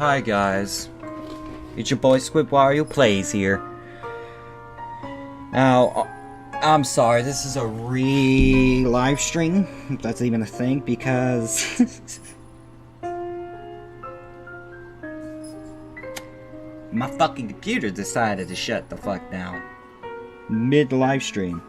Hi guys, it's your boy Squid Wario Plays here. Now, I'm sorry, this is a live stream, if that's even a thing, because my fucking computer decided to shut the fuck down mid live stream.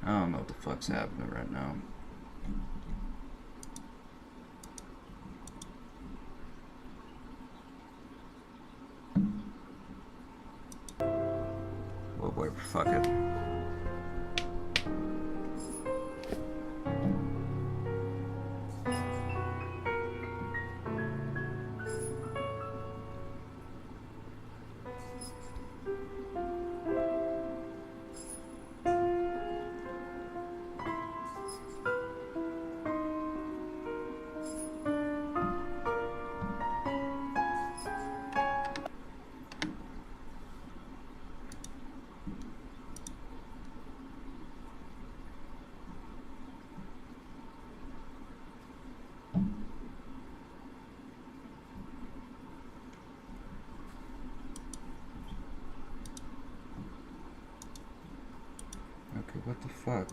I don't know what the fuck's happening right now. Well, whatever, fuck it. Okay, what the fuck?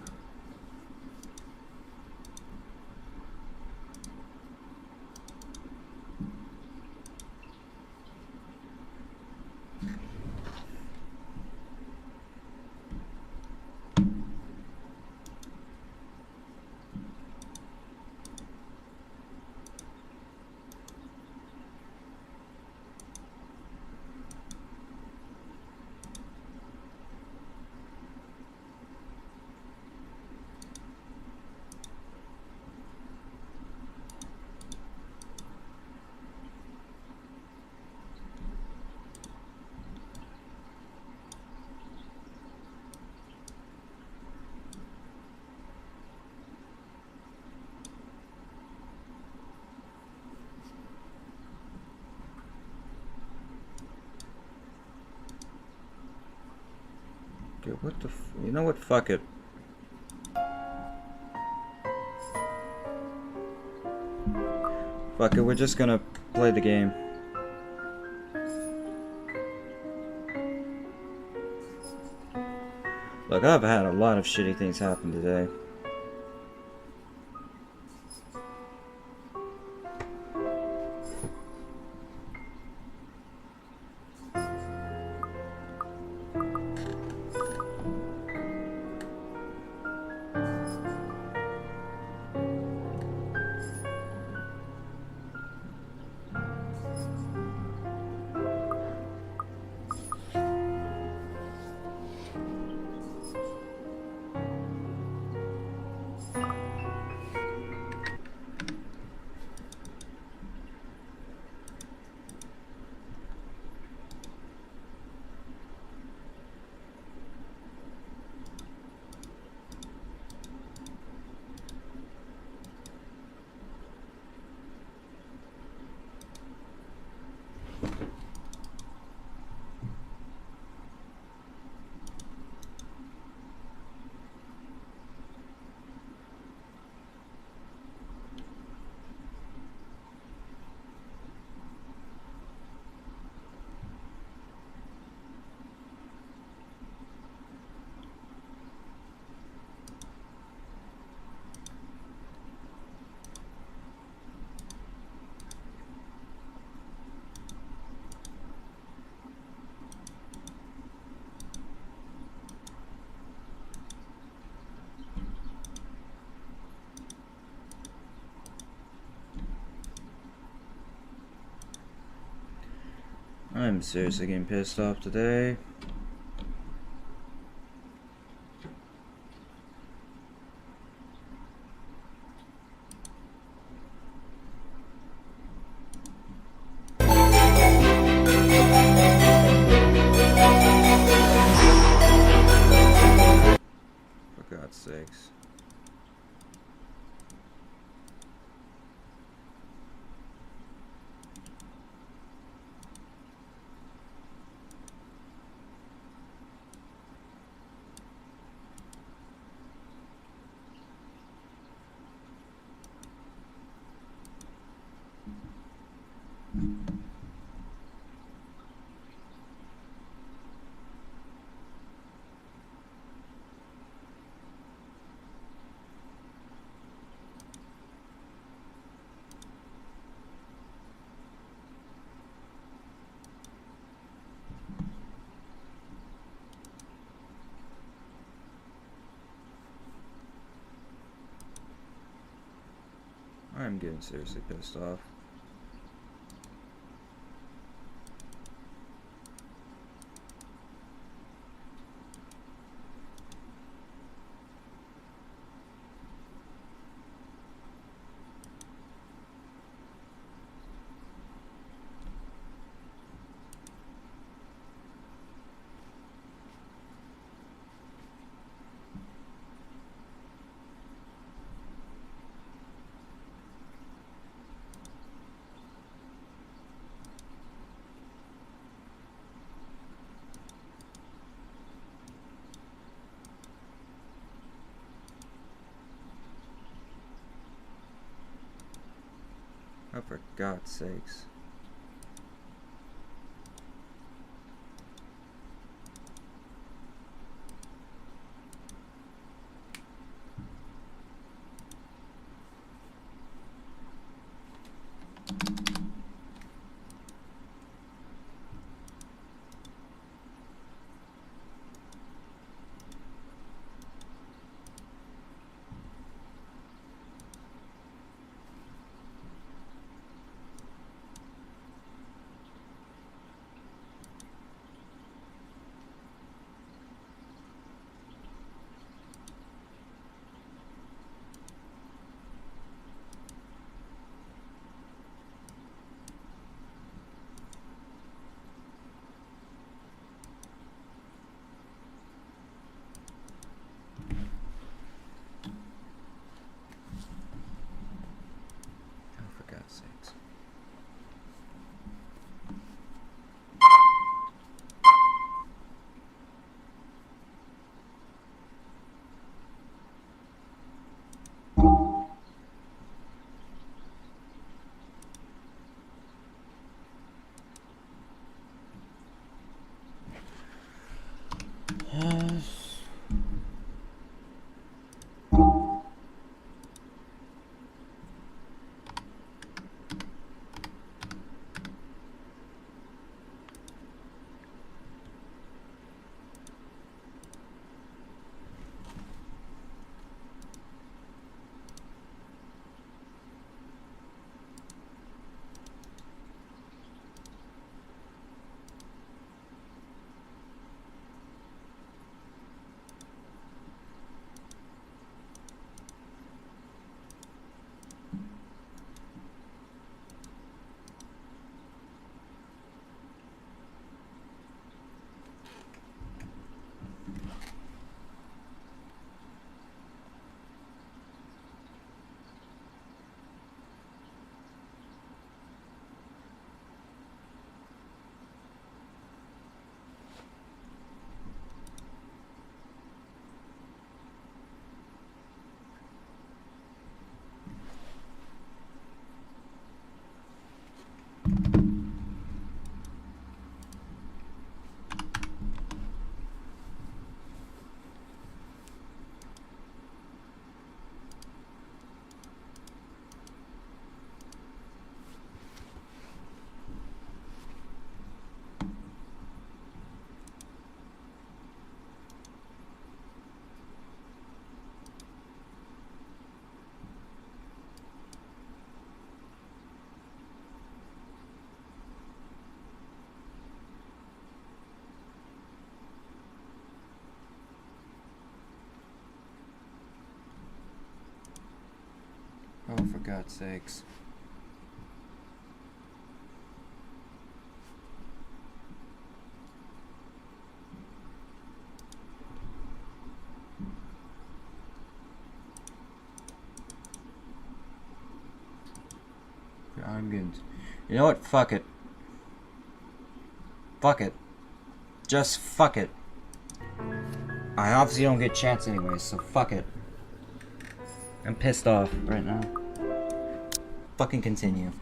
Dude, what the you know what? Fuck it. Fuck it, we're just gonna play the game. Look, I've had a lot of shitty things happen today. I'm seriously getting pissed off today. For God's sakes. I'm getting seriously pissed off. Oh, for God's sakes. Oh, for God's sakes. I'm good. You know what? Fuck it. Fuck it. Just fuck it. I obviously don't get a chance anyway, so fuck it. I'm pissed off right now. Fucking continue.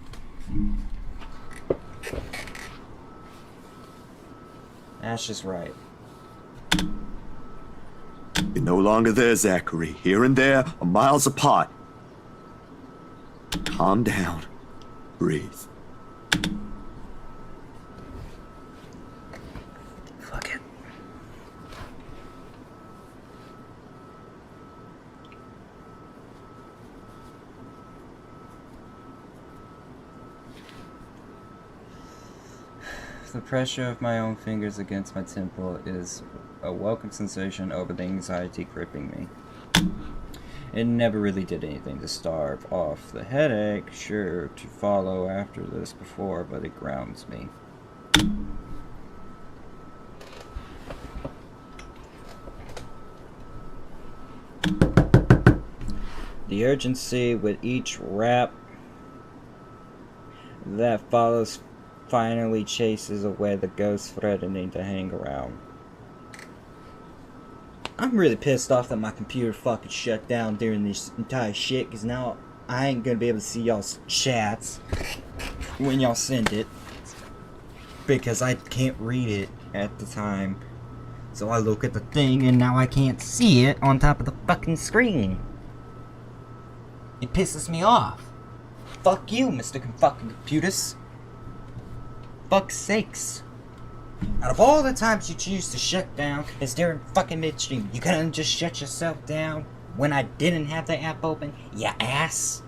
That's just right. You're no longer there, Zachary. Here and there are miles apart. Calm down. Breathe. Fuck it. The pressure of my own fingers against my temple is a welcome sensation over the anxiety gripping me. It never really did anything to starve off the headache, sure to follow after this before, but it grounds me. The urgency with each rap that follows finally chases away the ghost threatening to hang around. I'm really pissed off that my computer fucking shut down during this entire shit, because now I ain't gonna be able to see y'all's chats when y'all send it, because I can't read it at the time. So I look at the thing and now I can't see it on top of the fucking screen. It pisses me off. Fuck you, Mr. Fucking Computers. Fuck's sakes. Out of all the times you choose to shut down, it's during fucking midstream. You couldn't just shut yourself down when I didn't have the app open, ya ass?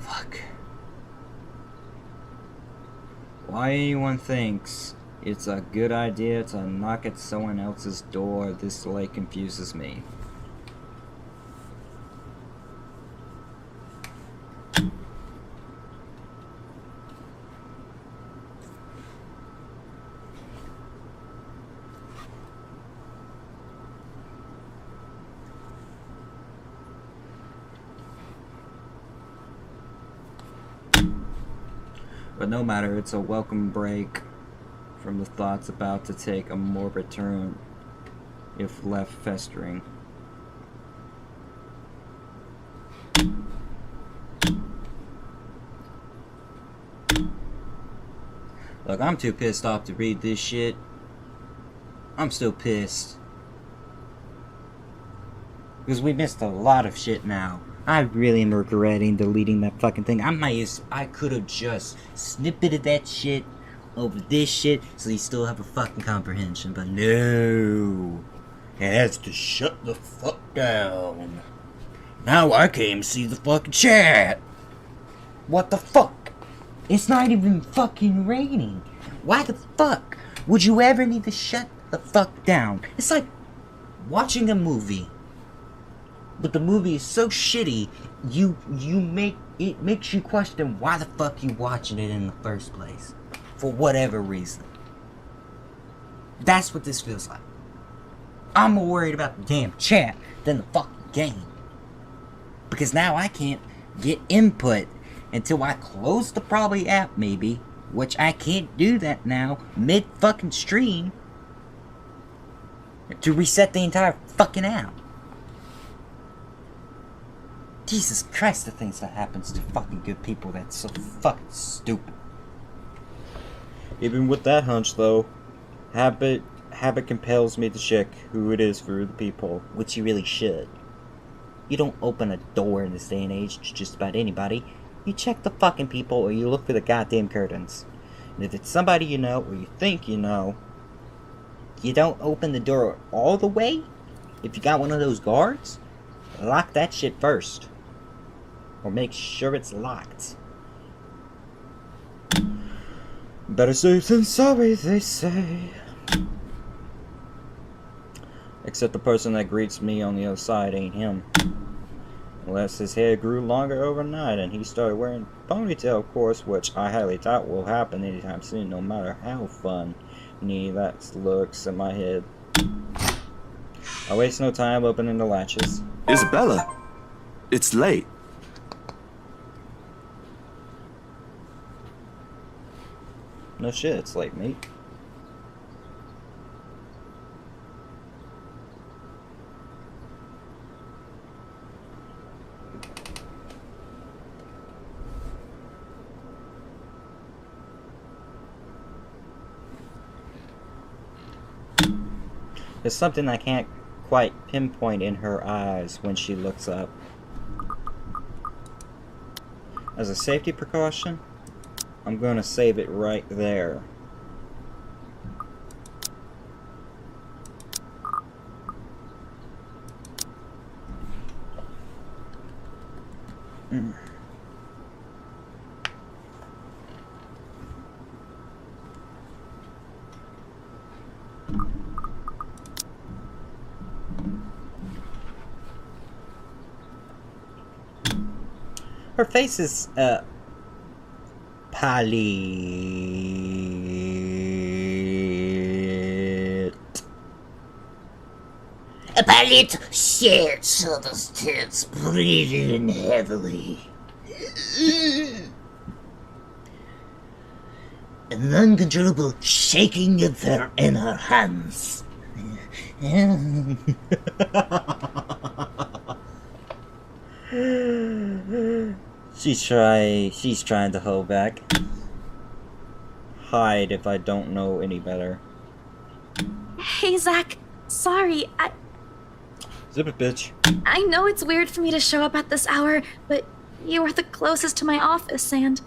Fuck. Why anyone thinks it's a good idea to knock at someone else's door this late confuses me. But no matter, it's a welcome break from the thoughts about to take a morbid turn if left festering. Look, I'm too pissed off to read this shit. I'm still pissed. Because we missed a lot of shit now. I really am regretting deleting that fucking thing. I could have just snippeted that shit over this shit so you still have a fucking comprehension, but no. It has to shut the fuck down. Now I can't even see the fucking chat. What the fuck? It's not even fucking raining. Why the fuck would you ever need to shut the fuck down? It's like watching a movie. But the movie is so shitty, it makes you question why the fuck you watching it in the first place. For whatever reason. That's what this feels like. I'm more worried about the damn chat than the fucking game. Because now I can't get input until I close the probably app maybe, which I can't do that now mid fucking stream to reset the entire fucking app. Jesus Christ, the things that happens to fucking good people, that's so fucking stupid. Even with that hunch though, habit compels me to check who it is through the peephole, which you really should. You don't open a door in this day and age to just about anybody. You check the fucking people or you look through the goddamn curtains. And if it's somebody you know or you think you know, you don't open the door all the way. If you got one of those guards, lock that shit first. Or make sure it's locked. Better safe than sorry, they say. Except the person that greets me on the other side ain't him. Unless his hair grew longer overnight and he started wearing ponytail, of course, which I highly doubt will happen anytime soon, no matter how funny that looks in my head. I waste no time opening the latches. Isabella, it's late. No shit, it's late, mate. There's something I can't quite pinpoint in her eyes when she looks up. As a safety precaution, I'm going to save it right there. Her face is, palette. A pallet shit, shoulders tits, breathing heavily. An uncontrollable shaking of her in her hands. She's trying to hold back. Hide if I don't know any better. Hey, Zach. Sorry, Zip it, bitch. I know it's weird for me to show up at this hour, but you are the closest to my office, and...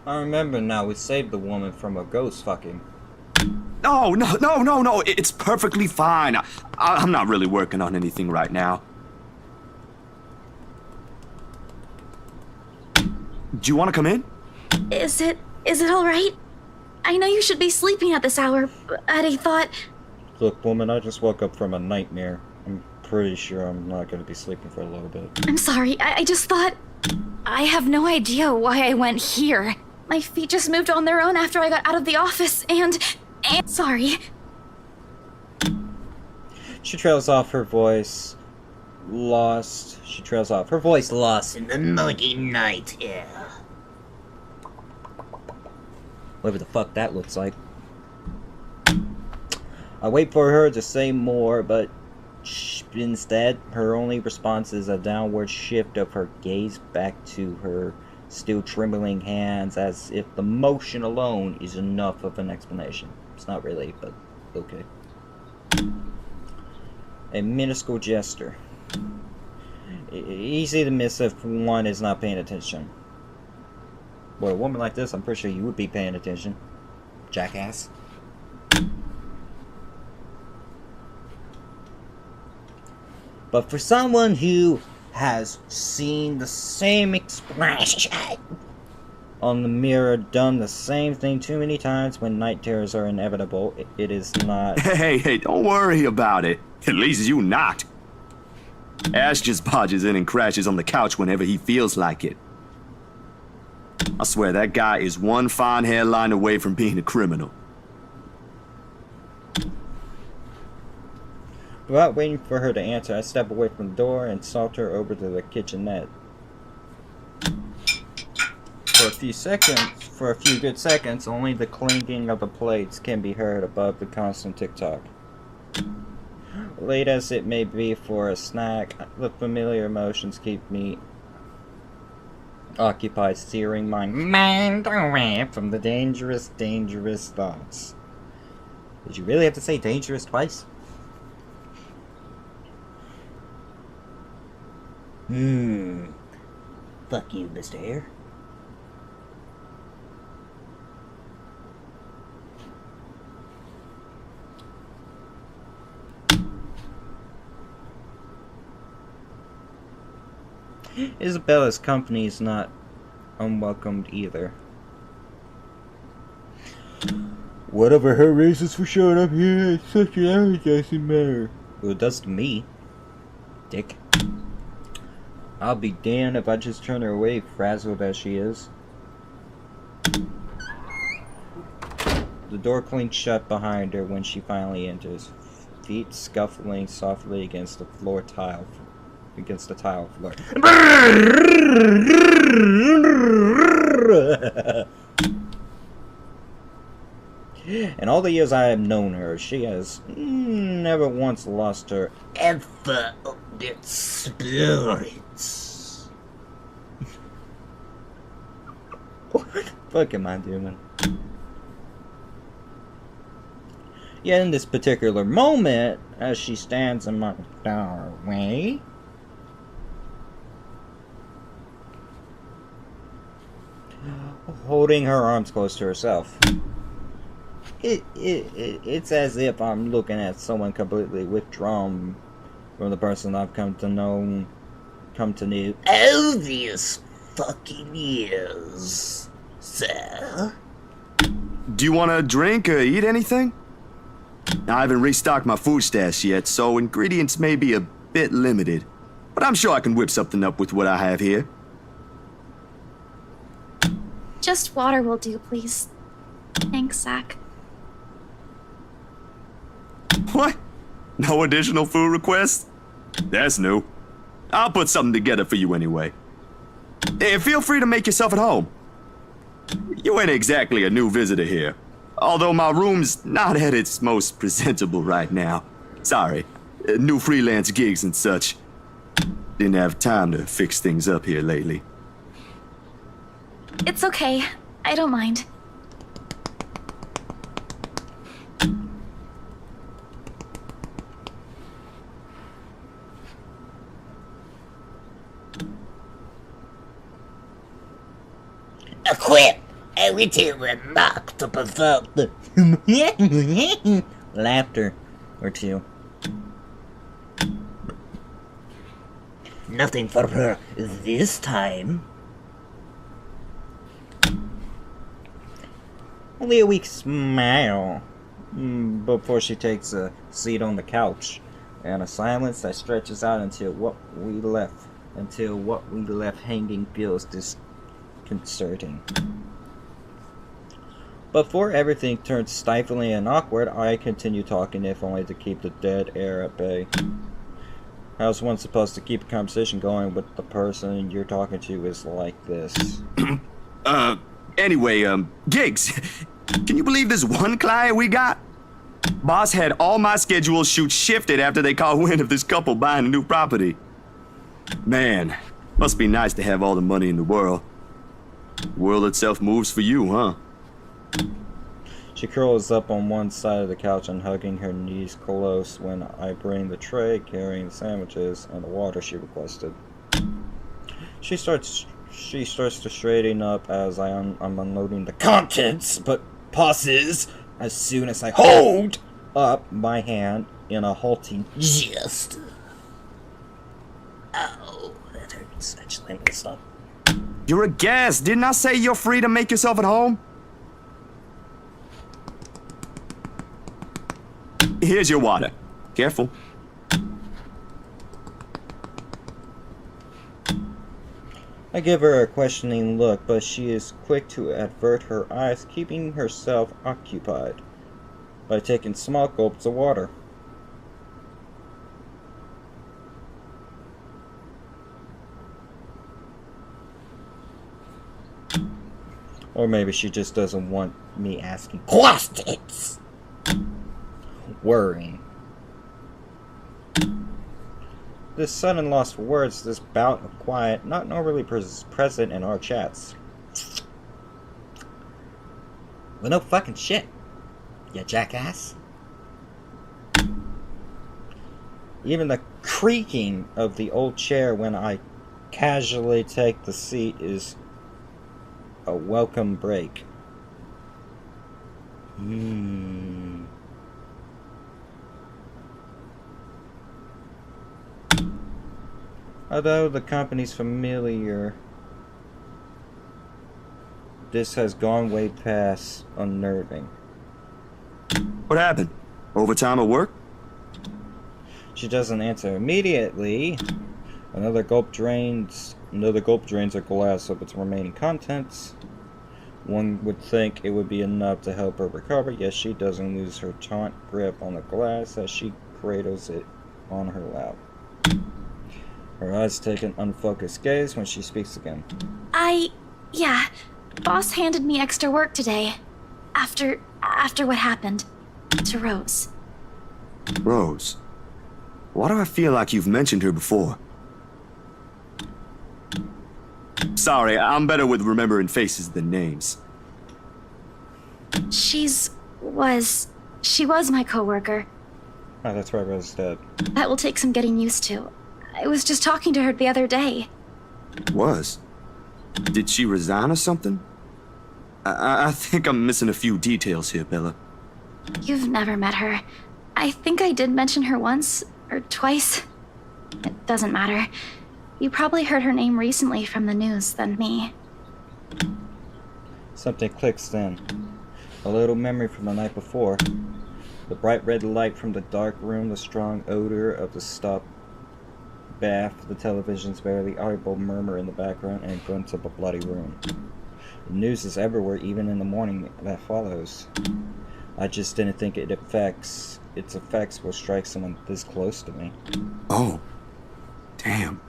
I remember now, we saved the woman from a ghost fucking. No, it's perfectly fine. I'm not really working on anything right now. Do you want to come in? Is it alright? I know you should be sleeping at this hour, but I thought... Look, woman, I just woke up from a nightmare. I'm pretty sure I'm not gonna be sleeping for a little bit. I'm sorry, I just thought... I have no idea why I went here. My feet just moved on their own after I got out of the office, and sorry. She trails off, her voice lost. She trails off, her voice lost In the muggy night air. whatever the fuck that looks like. I wait for her to say more, but instead, her only response is a downward shift of her gaze back to her still trembling hands, as if the motion alone is enough of an explanation. It's not really, but okay. A minuscule gesture. Easy to miss if one is not paying attention. Boy, a woman like this, I'm pretty sure you would be paying attention. Jackass. But for someone who has seen the same expression on the mirror, done the same thing too many times when night terrors are inevitable, it is not... Hey, don't worry about it. At least you not. Ash just barges in and crashes on the couch whenever he feels like it. I swear that guy is one fine hairline away from being a criminal. Without waiting for her to answer, I step away from the door and saunter over to the kitchenette. For a few good seconds, only the clinking of the plates can be heard above the constant tick-tock. Late as it may be for a snack, the familiar emotions keep me occupied, steering my mind away from the dangerous thoughts. Did you really have to say dangerous twice? Fuck you, Mr. Hare. Isabella's company is not unwelcomed either. Whatever her reasons for showing up here, it's such an energizing matter. Well, it does to me, dick. I'll be damned if I just turn her away, frazzled as she is. The door clinks shut behind her when she finally enters, feet scuffling softly against the tile floor. In all the years I have known her, she has never once lost her Ever spirits. What the fuck am I doing? Yet in this particular moment, as she stands in my doorway, holding her arms close to herself, it's as if I'm looking at someone completely withdrawn from the person I've come to know. All these fucking years, sir. Do you want to drink or eat anything? I haven't restocked my food stash yet, so ingredients may be a bit limited. But I'm sure I can whip something up with what I have here. Just water will do, please. Thanks, Zach. What? No additional food requests? That's new. I'll put something together for you anyway. And feel free to make yourself at home. You ain't exactly a new visitor here. Although my room's not at its most presentable right now. Sorry. New freelance gigs and such. Didn't have time to fix things up here lately. It's okay. I don't mind. Equip everything and knock to provoke the laughter or two. nothing for her this time. Only a weak smile before she takes a seat on the couch, and a silence that stretches out until what we left hanging feels disconcerting. Before everything turns stifling and awkward, I continue talking, if only to keep the dead air at bay. How's one supposed to keep a conversation going with the person you're talking to is like this? Anyway, gigs. Can you believe this one client we got? Boss had all my schedule shoots shifted after they caught wind of this couple buying a new property. Man, must be nice to have all the money in the world. The world itself moves for you, huh? She curls up on one side of the couch and hugging her knees close when I bring the tray carrying the sandwiches and the water she requested. She starts to straighten up as I'm unloading the contents, but pauses as soon as I hold up my hand in a halting Just. Oh, that hurts. Actually, I'm gonna stop. You're a guest. Didn't I say you're free to make yourself at home? Here's your water. Careful. I give her a questioning look, but she is quick to avert her eyes, keeping herself occupied by taking small gulps of water. Or maybe she just doesn't want me asking Questions! worrying. This sudden loss for words, this bout of quiet, not normally present in our chats. Well, no fucking shit, you jackass. Even the creaking of the old chair when I casually take the seat is a welcome break. Although the company's familiar, this has gone way past unnerving. What happened? Overtime at work? She doesn't answer immediately. Another gulp drains a glass of its remaining contents. One would think it would be enough to help her recover, yet she doesn't lose her taut grip on the glass as she cradles it on her lap. Her eyes take an unfocused gaze when she speaks again. Yeah. Boss handed me extra work today. After what happened to Rose. Rose. Why do I feel like you've mentioned her before? Sorry, I'm better with remembering faces than names. She was my coworker. Oh, that's right, Rose is dead. That will take some getting used to. I was just talking to her the other day. Was? Did she resign or something? I think I'm missing a few details here, Bella. You've never met her. I think I did mention her once or twice. It doesn't matter. You probably heard her name recently from the news than me. Something clicks then. A little memory from the night before. The bright red light from the dark room, the strong odor of the stop bath, the television's barely audible murmur in the background, and a glimpse of a bloody room. The news is everywhere, even in the morning that follows. I just didn't think its effects will strike someone this close to me. Oh. Damn.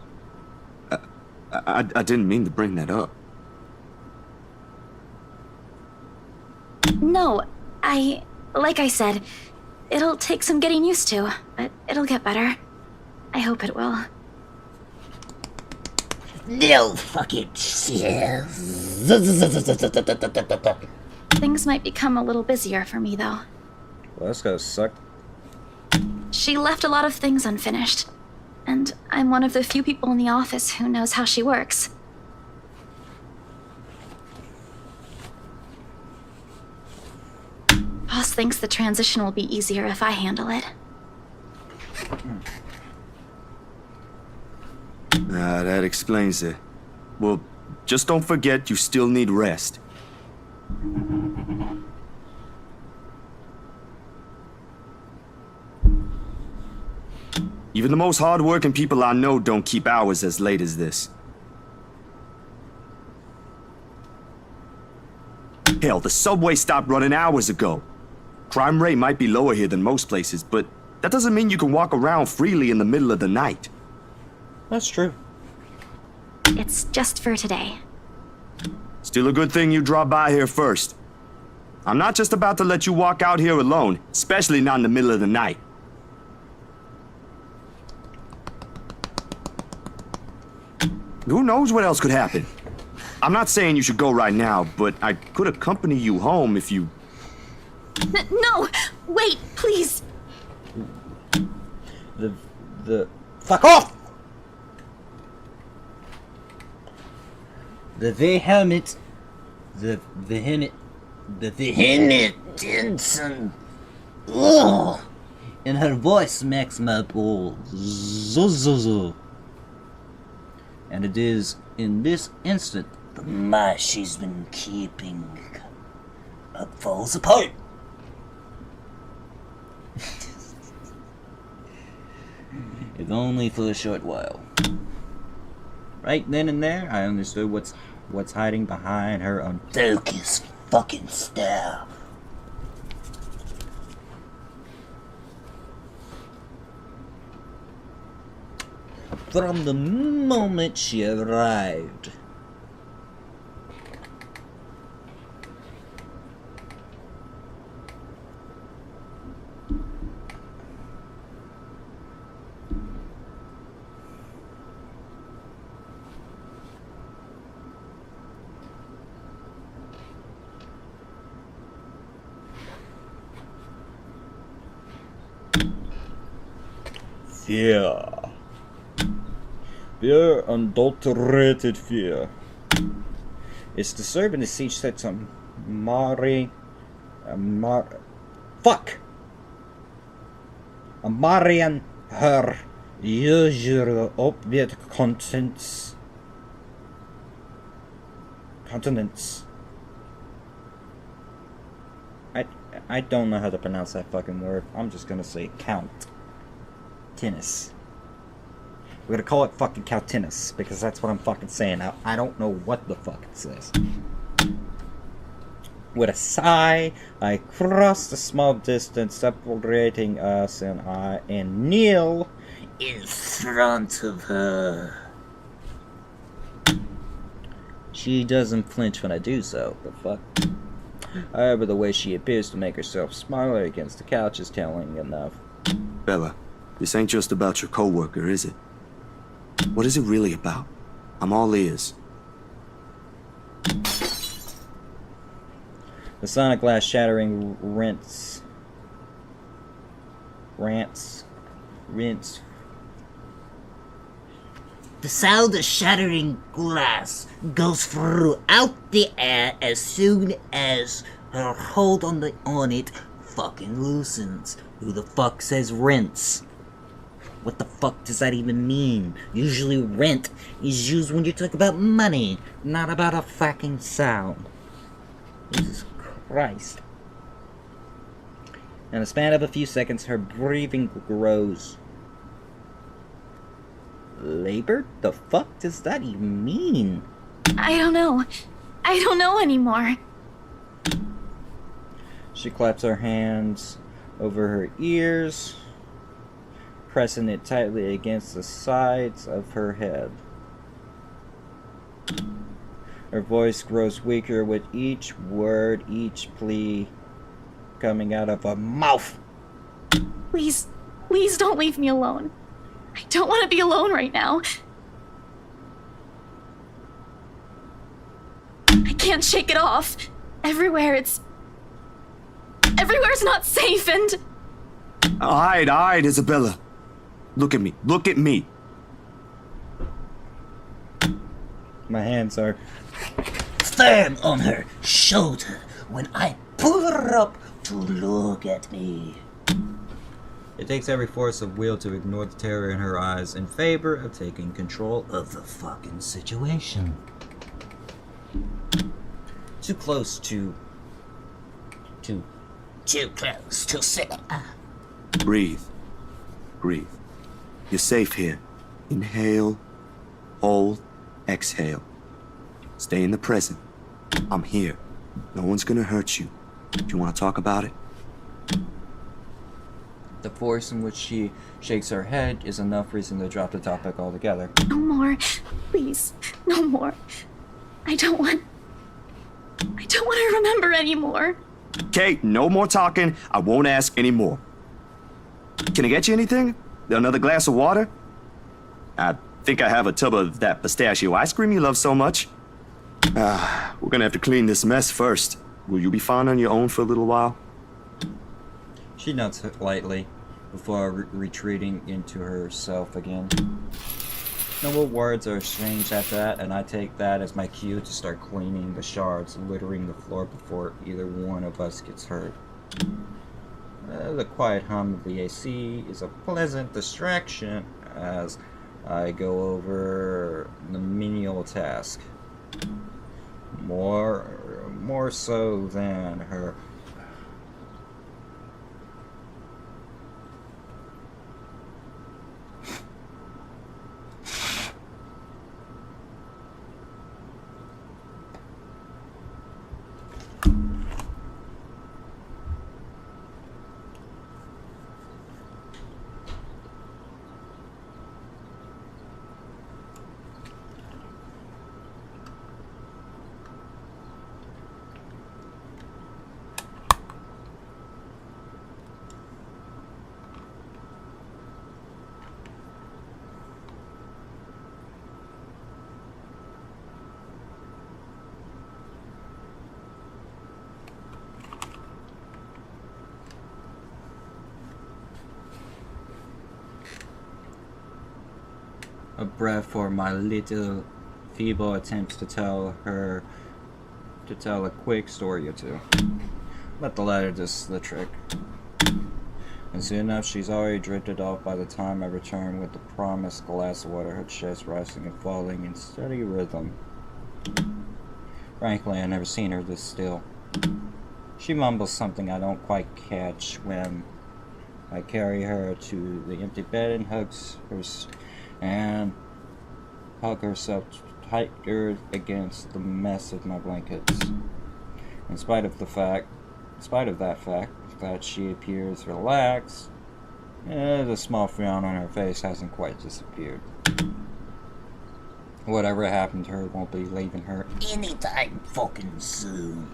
I didn't mean to bring that up. No, like I said, it'll take some getting used to, but it'll get better. I hope it will. No fucking shit. Things might become a little busier for me, though. Well, that's gotta suck. She left a lot of things unfinished, and I'm one of the few people in the office who knows how she works. Boss thinks the transition will be easier if I handle it. That explains it. Well, just don't forget you still need rest. Even the most hard-working people I know don't keep hours as late as this. Hell, the subway stopped running hours ago. Crime rate might be lower here than most places, but that doesn't mean you can walk around freely in the middle of the night. That's true. It's just for today. Still a good thing you dropped by here first. I'm not just about to let you walk out here alone, especially not in the middle of the night. Who knows what else could happen? I'm not saying you should go right now, but I could accompany you home if you... No! Wait, please! Fuck off! The vehement Tinson. Ugh. and her voice smacks my balls. And it is in this instant The mash she's been keeping up falls apart. if only for a short while. Right then and there, I understood what's hiding behind her Focus fucking staff. from the moment she arrived. Fear. Fear, unadulterated fear. It's disturbing to see such a Marian her Use your opiate contents. Continents. I don't know how to pronounce that fucking word. I'm just gonna say count. Tennis. We're gonna call it fucking Coutinus because that's what I'm fucking saying. I don't know what the fuck it says. With a sigh, I cross the small distance separating us and kneel In front of her. She doesn't flinch when I do so, the fuck. However, the way she appears to make herself smaller against the couch is telling enough. Bella, this ain't just about your coworker, is it? What is it really about? I'm all ears. The sonic glass shattering rents. The sound of shattering glass goes throughout the air as soon as her hold on it fucking loosens. Who the fuck says rents? What the fuck does that even mean? Usually rent is used when you talk about money, not about a fucking sound. Jesus Christ. In the span of a few seconds, her breathing grows. Labor? The fuck does that even mean? I don't know. I don't know anymore. She claps her hands over her ears, pressing it tightly against the sides of her head. Her voice grows weaker with each word, each plea coming out of her mouth. Please, please don't leave me alone. I don't want to be alone right now. I can't shake it off. Everywhere's not safe and... Alright, Isabella. Look at me. Look at me. My hands are Firm on her shoulder when I pull her up to look at me. It takes every force of will to ignore the terror in her eyes in favor of taking control of the fucking situation. Too close to Too close to sit. Breathe. Breathe. You're safe here. Inhale. Hold. Exhale. Stay in the present. I'm here. No one's gonna hurt you. Do you want to talk about it? the force in which she shakes her head is enough reason to drop the topic altogether. No more. Please. No more. I don't want to remember anymore. Kate, no more talking. I won't ask any more. Can I get you anything? Another glass of water? I think I have a tub of that pistachio ice cream you love so much. We're gonna have to clean this mess first. Will you be fine on your own for a little while? She nods lightly before retreating into herself again. No more words are exchanged after that, and I take that as my cue to start cleaning the shards littering the floor before either one of us gets hurt. The quiet hum of the AC is a pleasant distraction as I go over the menial task. More so than her. A breath for my little feeble attempts to tell a quick story or two. But the latter does the trick. And soon enough, she's already drifted off by the time I return with the promised glass of water, her chest rising and falling in steady rhythm. Frankly, I've never seen her this still. She mumbles something I don't quite catch when I carry her to the empty bed and hug herself tighter against the mess of my blankets. In spite of that fact that she appears relaxed, the small frown on her face hasn't quite disappeared. Whatever happened to her won't be leaving her Anytime fucking soon.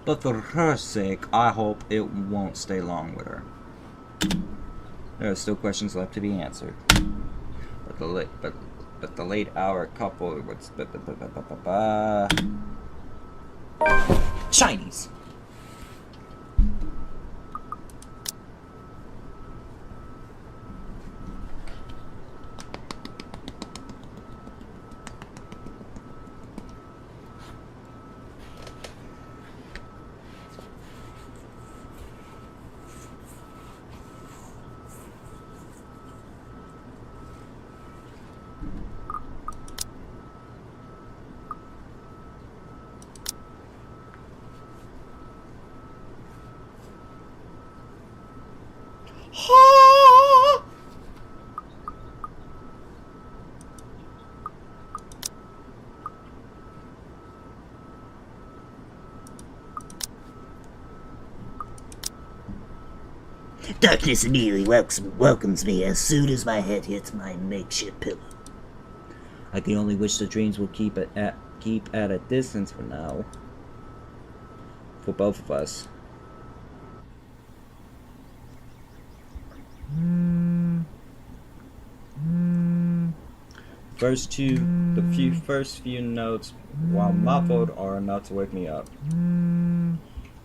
but for her sake, I hope it won't stay long with her. There are still questions left to be answered. But the late hour couple with Chinese. Darkness immediately welcomes me as soon as my head hits my makeshift pillow. I can only wish the dreams will keep at a distance for now. For both of us. The first few notes, while muffled, are enough to wake me up. In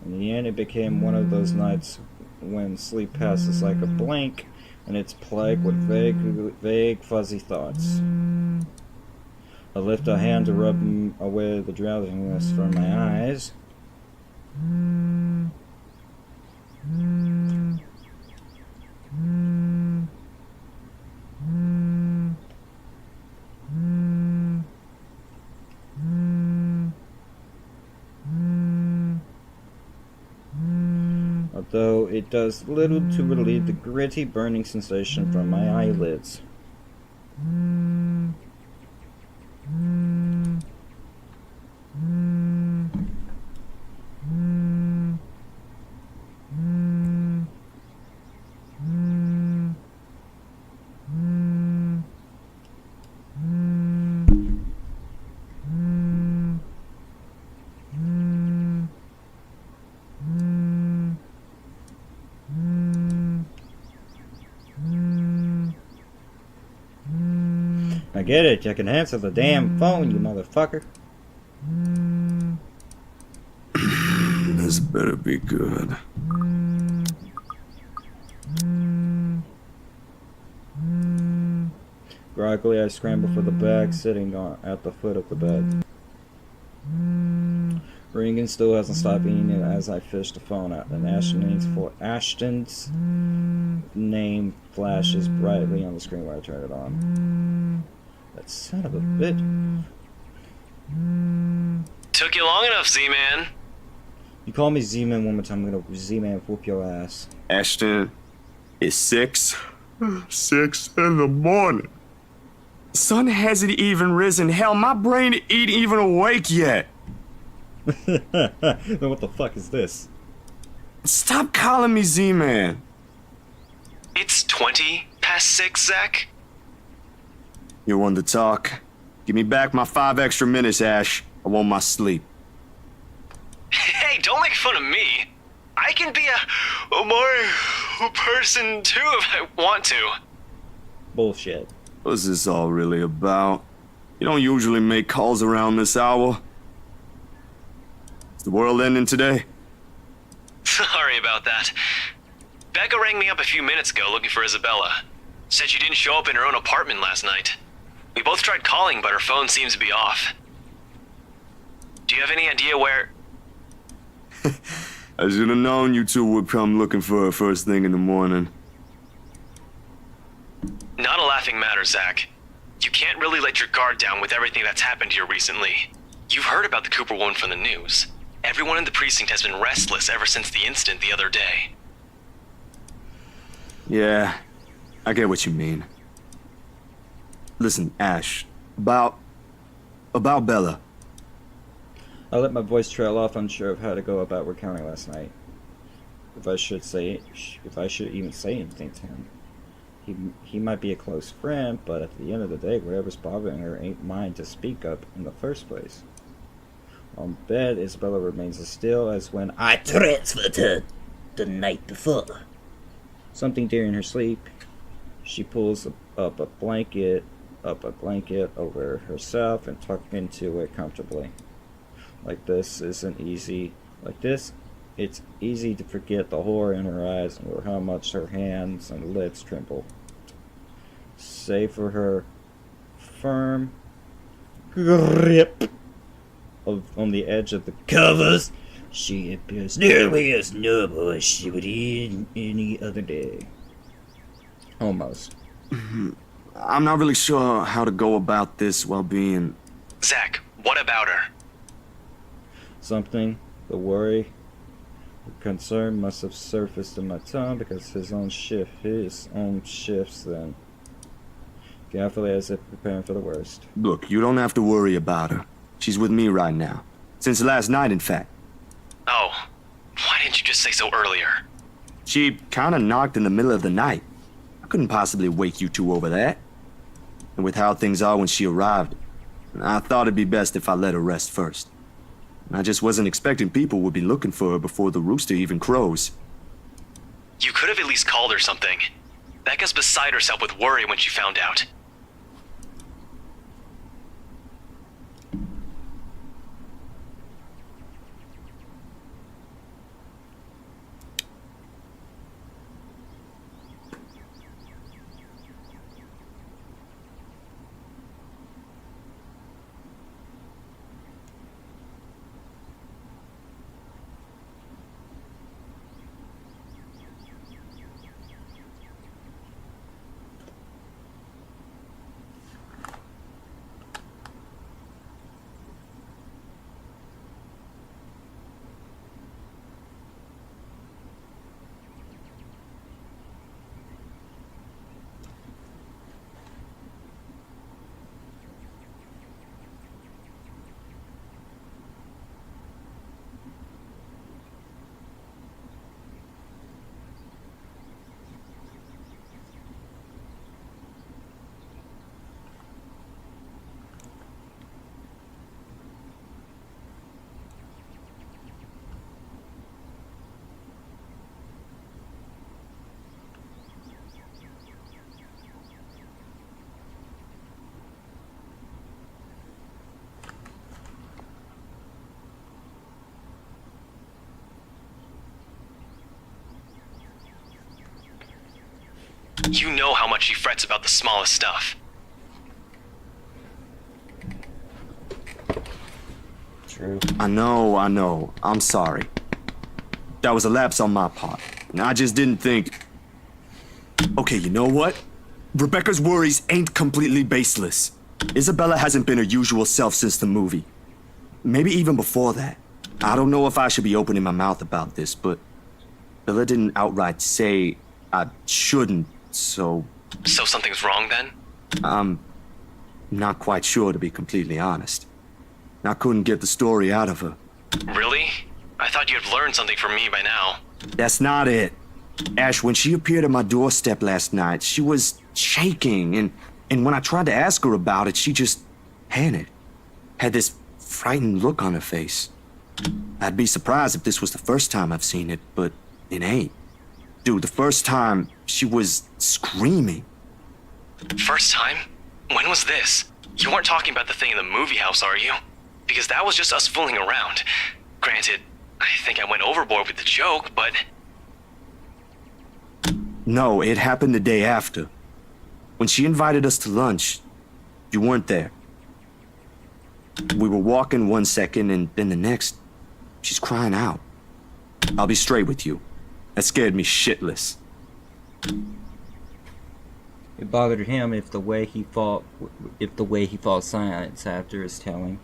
the end, it became one of those nights when sleep passes like a blink, and it's plagued with vague, fuzzy thoughts. I lift a hand to rub away the drowsiness from my eyes. Although it does little to relieve the gritty, burning sensation from my eyelids. I get it, you can answer the damn phone, you motherfucker. This better be good. Groggily, I scramble for the bag sitting at the foot of the bed. Ringing still hasn't stopped eating it as I fish the phone out, and Ashton's name flashes brightly on the screen when I turn it on. That son of a bitch. Took you long enough, Z-Man. You call me Z-Man one more time, I'm gonna Z-Man whoop your ass. Ashton, it's 6 in the morning. Sun hasn't even risen. Hell, my brain ain't even awake yet. Then what the fuck is this? Stop calling me Z-Man. It's 20 past 6, Zach. You're one to talk. Give me back my 5 extra minutes, Ash. I want my sleep. Hey, don't make fun of me. I can be a more person too if I want to. Bullshit. What's this all really about? You don't usually make calls around this hour. Is the world ending today? Sorry about that. Becca rang me up a few minutes ago looking for Isabella. Said she didn't show up in her own apartment last night. We both tried calling, but her phone seems to be off. Do you have any idea where... I should have known you two would come looking for her first thing in the morning. Not a laughing matter, Zach. You can't really let your guard down with everything that's happened here recently. You've heard about the Cooper woman from the news. Everyone in the precinct has been restless ever since the incident the other day. Yeah, I get what you mean. Listen, Ash, about Bella. I let my voice trail off, unsure of how to go about recounting last night. If I should even say anything to him. He might be a close friend, but at the end of the day, whatever's bothering her ain't mine to speak up in the first place. On bed, Isabella remains as still as when I Transferred her the night before. something during her sleep. She pulls up a blanket over herself and tucks into it comfortably. It's easy to forget the horror in her eyes or how much her hands and lips tremble. Save for her firm grip on the edge of the covers, she appears nearly as noble as she would any other day. Almost. I'm not really sure how to go about this while being... Zach, what about her? Something, the worry, the concern must have surfaced in my tongue because his own shifts then. Carefully as if preparing for the worst. Look, you don't have to worry about her. She's with me right now. Since last night, in fact. Oh, why didn't you just say so earlier? She kinda knocked in the middle of the night. I couldn't possibly wake you two over that. And with how things are when she arrived, I thought it'd be best if I let her rest first. I just wasn't expecting people would be looking for her before the rooster even crows. You could have at least called her something. Becca's beside herself with worry when she found out. You know how much she frets about the smallest stuff. True. I know. I'm sorry. That was a lapse on my part. I just didn't think... Okay, you know what? Rebecca's worries ain't completely baseless. Isabella hasn't been her usual self since the movie. Maybe even before that. I don't know if I should be opening my mouth about this, but Bella didn't outright say I shouldn't, so... So something's wrong then? I'm not quite sure, to be completely honest. I couldn't get the story out of her. Really? I thought you'd have learned something from me by now. That's not it. Ash, when she appeared at my doorstep last night, she was shaking, and when I tried to ask her about it, she just panicked. Had this frightened look on her face. I'd be surprised if this was the first time I've seen it, but it ain't. Dude, the first time, she was screaming. First time? When was this? You weren't talking about the thing in the movie house, are you? Because that was just us fooling around. Granted, I think I went overboard with the joke, but... No, it happened the day after. When she invited us to lunch, you weren't there. We were walking one second, and then the next, she's crying out. I'll be straight with you. That scared me shitless. It bothered him if the way he fought silence after his telling.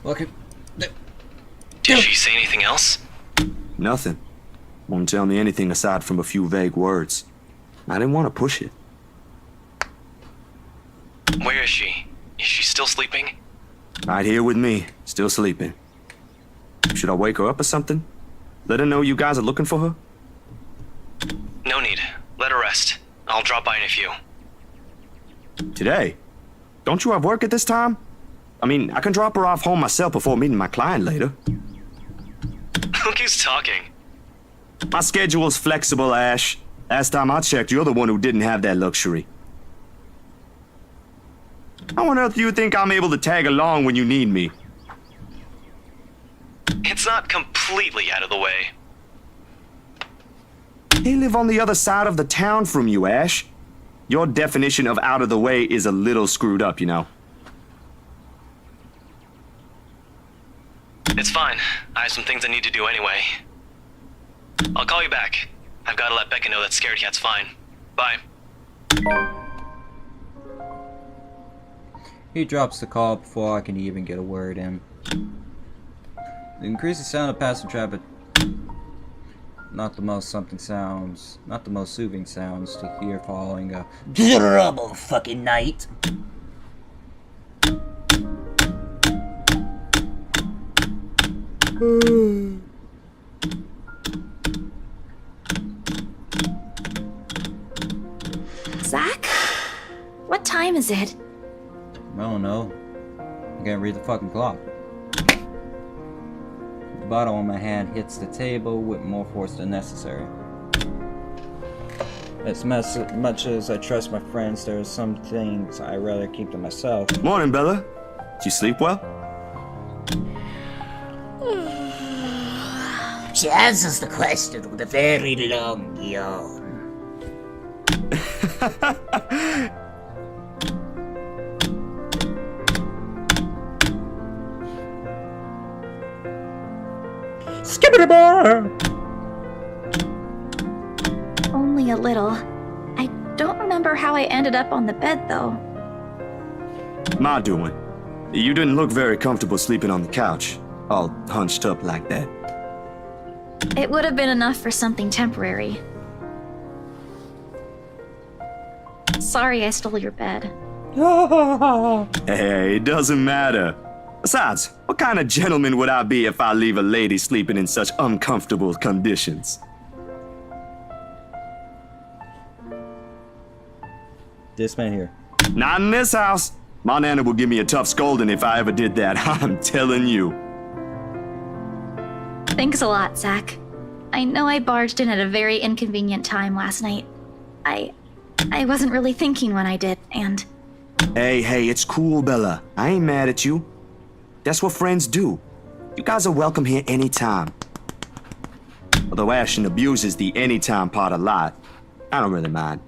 Okay. Did she say anything else? Nothing. Won't tell me anything aside from a few vague words. I didn't want to push it. Where is she? Is she still sleeping? Right here with me, still sleeping. Should I wake her up or something? Let her know you guys are looking for her? No need. Let her rest. I'll drop by in a few. Today? Don't you have work at this time? I mean, I can drop her off home myself before meeting my client later. Look who's talking. My schedule's flexible, Ash. Last time I checked, you're the one who didn't have that luxury. How on earth do you think I'm able to tag along when you need me? It's not completely out of the way. They live on the other side of the town from you, Ash. Your definition of out of the way is a little screwed up, you know. It's fine. I have some things I need to do anyway. I'll call you back. I've got to let Becca know that Scared Cat's fine. Bye. He drops the call before I can even get a word in. Increase the sound of passing traffic. Not the most soothing sounds to hear following a Trouble fucking night. Zach? What time is it? I don't know. I can't read the fucking clock. The bottom of my hand hits the table with more force than necessary. As much as I trust my friends, there are some things I'd rather keep to myself. Morning, Bella. Did you sleep well? She answers the question with a very long yawn. Skibbity bar! Only a little. I don't remember how I ended up on the bed, though. My doing. You didn't look very comfortable sleeping on the couch, all hunched up like that. It would have been enough for something temporary. Sorry I stole your bed. Hey, it doesn't matter. Besides, what kind of gentleman would I be if I leave a lady sleeping in such uncomfortable conditions? This man here. Not in this house. My nana would give me a tough scolding if I ever did that, I'm telling you. Thanks a lot, Zach. I know I barged in at a very inconvenient time last night. I wasn't really thinking when I did, and... Hey, it's cool, Bella. I ain't mad at you. That's what friends do. You guys are welcome here anytime. Although Ashton abuses the anytime part a lot, I don't really mind.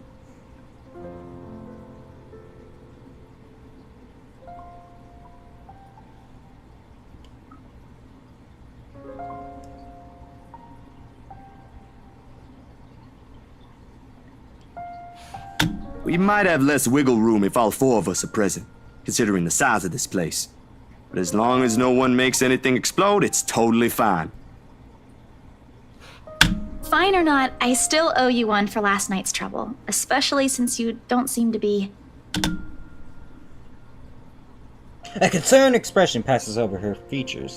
We might have less wiggle room if all four of us are present, considering the size of this place. But as long as no one makes anything explode, it's totally fine. Fine or not, I still owe you one for last night's trouble, especially since you don't seem to be... A concerned expression passes over her features.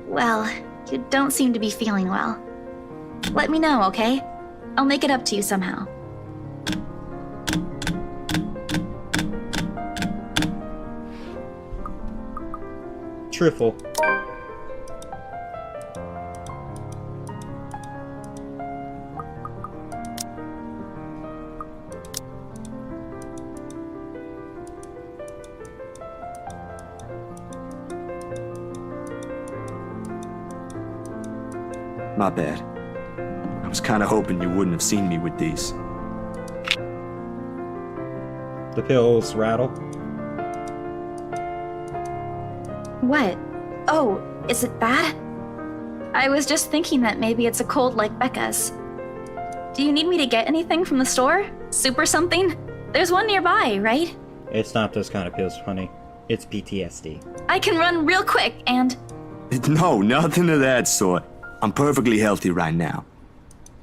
Well, you don't seem to be feeling well. Let me know, okay? I'll make it up to you somehow. Truthful. My bad. I was kinda hoping you wouldn't have seen me with these. The pills rattle. What? Oh, is it bad? I was just thinking that maybe it's a cold like Becca's. Do you need me to get anything from the store? Soup or something? There's one nearby, right? It's not those kind of pills, honey. It's PTSD. I can run real quick and... No, nothing of that sort. I'm perfectly healthy right now.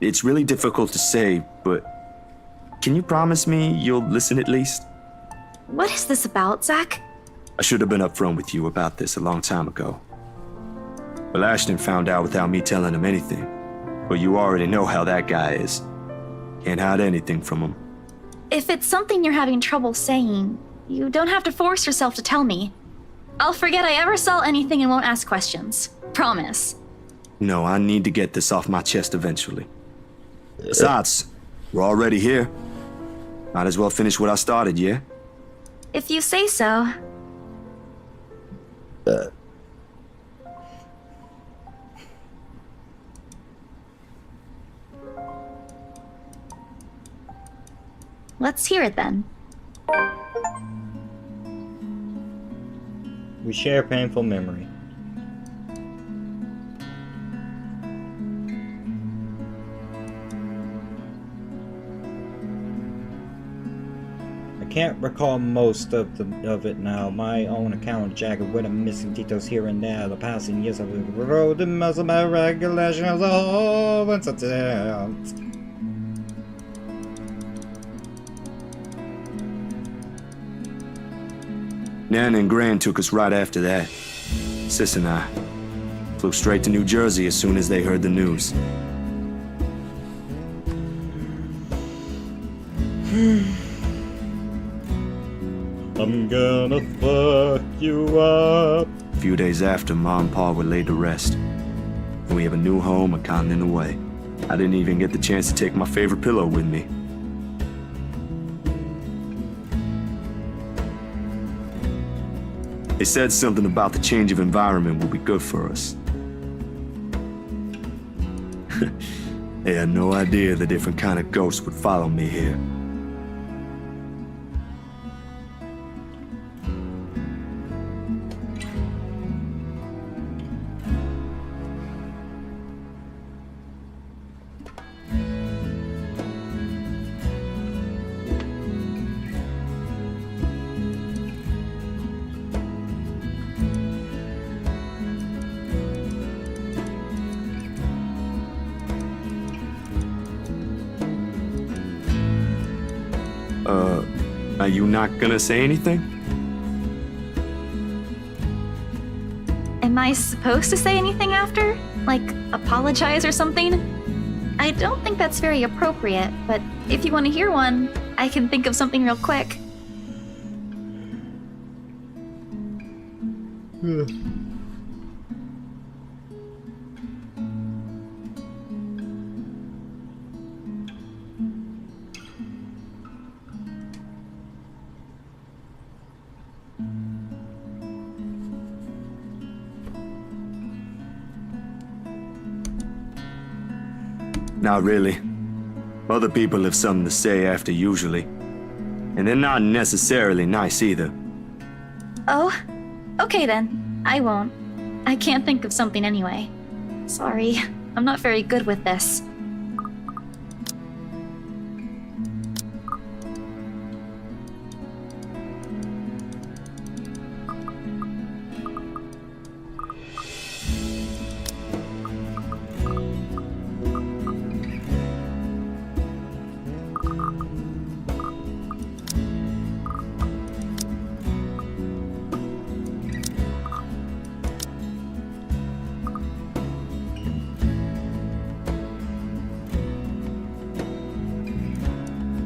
It's really difficult to say, but can you promise me you'll listen at least? What is this about, Zach? I should have been upfront with you about this a long time ago. Well, Ashton found out without me telling him anything. But you already know how that guy is. Can't hide anything from him. If it's something you're having trouble saying, you don't have to force yourself to tell me. I'll forget I ever saw anything and won't ask questions. Promise. No, I need to get this off my chest eventually. Besides, we're already here. Might as well finish what I started, yeah? If you say so. Let's hear it then. We share a painful memory. I can't recall most of it now. My own account jagged with missing details here and there. The passing years of the road, the most of my regulations, all once attempt. Nan and Gran took us right after that. Sis and I flew straight to New Jersey as soon as they heard the news. I'm gonna fuck you up. A few days after, Ma and Pa were laid to rest. And we have a new home a continent away. I didn't even get the chance to take my favorite pillow with me. They said something about the change of environment will be good for us. They had no idea the different kind of ghosts would follow me here. Are you not gonna say anything? Am I supposed to say anything after? Like, apologize or something? I don't think that's very appropriate, but if you want to hear one, I can think of something real quick. Not really. Other people have something to say after usually. And they're not necessarily nice either. Oh, okay then. I won't. I can't think of something anyway. Sorry, I'm not very good with this.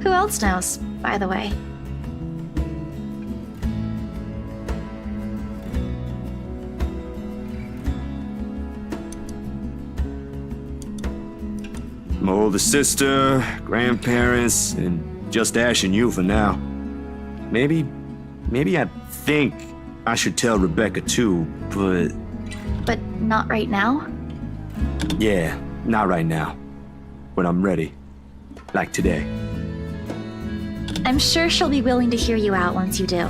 Who else knows, by the way? My older sister, grandparents, and just Ash and you for now. Maybe I think I should tell Rebecca too, but But not right now? yeah, not right now. When I'm ready. Like today. I'm sure she'll be willing to hear you out once you do.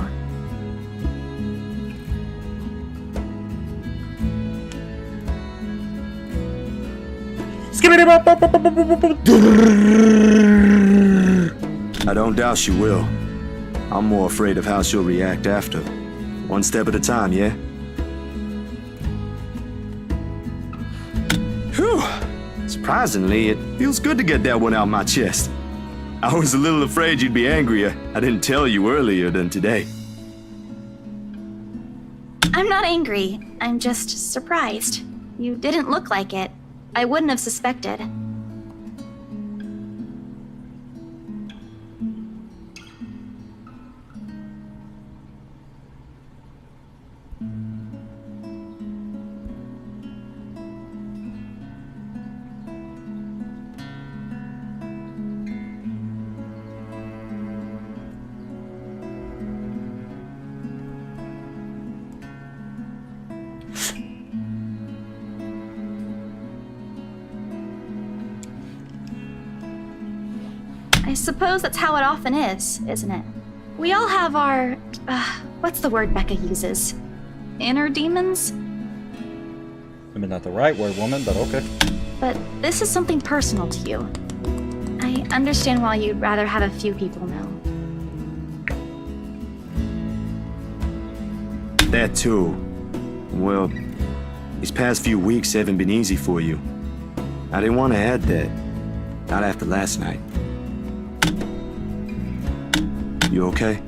I don't doubt she will. I'm more afraid of how she'll react after. One step at a time, yeah? Whew. Surprisingly, it feels good to get that one out my chest. I was a little afraid you'd be angrier. I didn't tell you earlier than today. I'm not angry. I'm just surprised. You didn't look like it. I wouldn't have suspected. I suppose that's how it often is, isn't it? We all have our... what's the word Becca uses? Inner demons? I mean, not the right word, woman, but okay. But this is something personal to you. I understand why you'd rather have a few people know. That too. Well, these past few weeks haven't been easy for you. I didn't want to add that. Not after last night. You okay?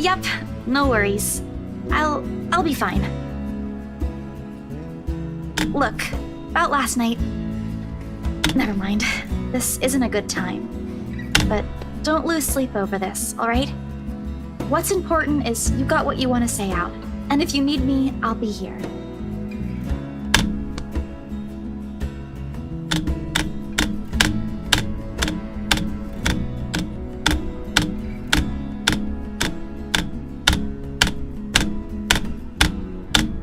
Yep, no worries. I'll be fine. Look, about last night... Never mind. This isn't a good time. But don't lose sleep over this, alright? What's important is you got what you want to say out. And if you need me, I'll be here.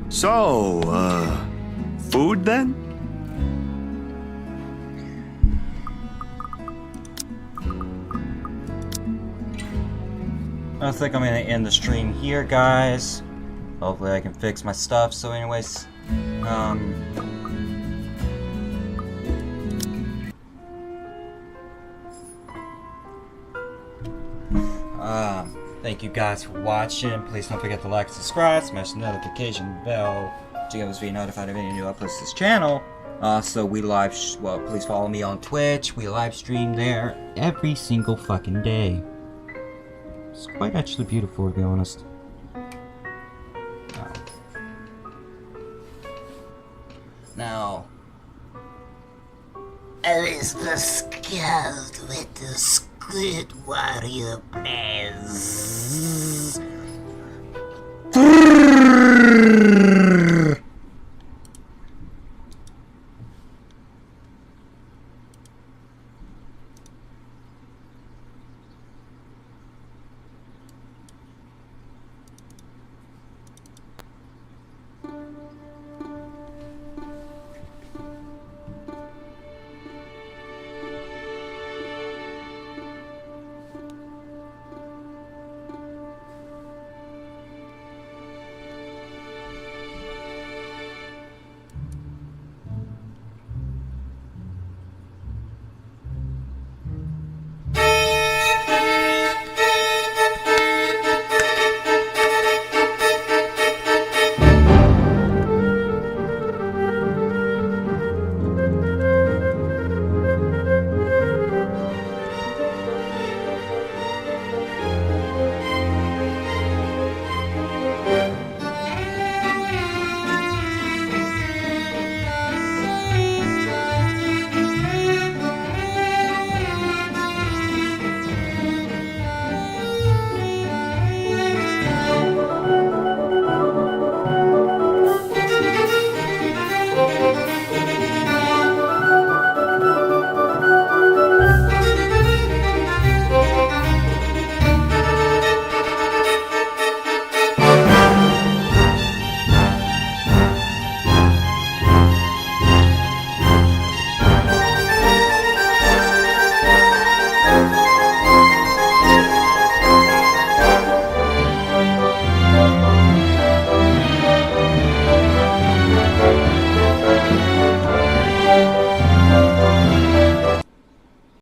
So, food then? I think I'm gonna end the stream here, guys. Hopefully I can fix my stuff. So anyways, thank you guys for watching. Please don't forget to like, subscribe, smash the notification bell to always be notified of any new uploads to this channel. Also, please follow me on Twitch. We live stream there every single fucking day. It's quite actually beautiful, to be honest. Now, Elizabeth Scout with the Squid Warrior Press.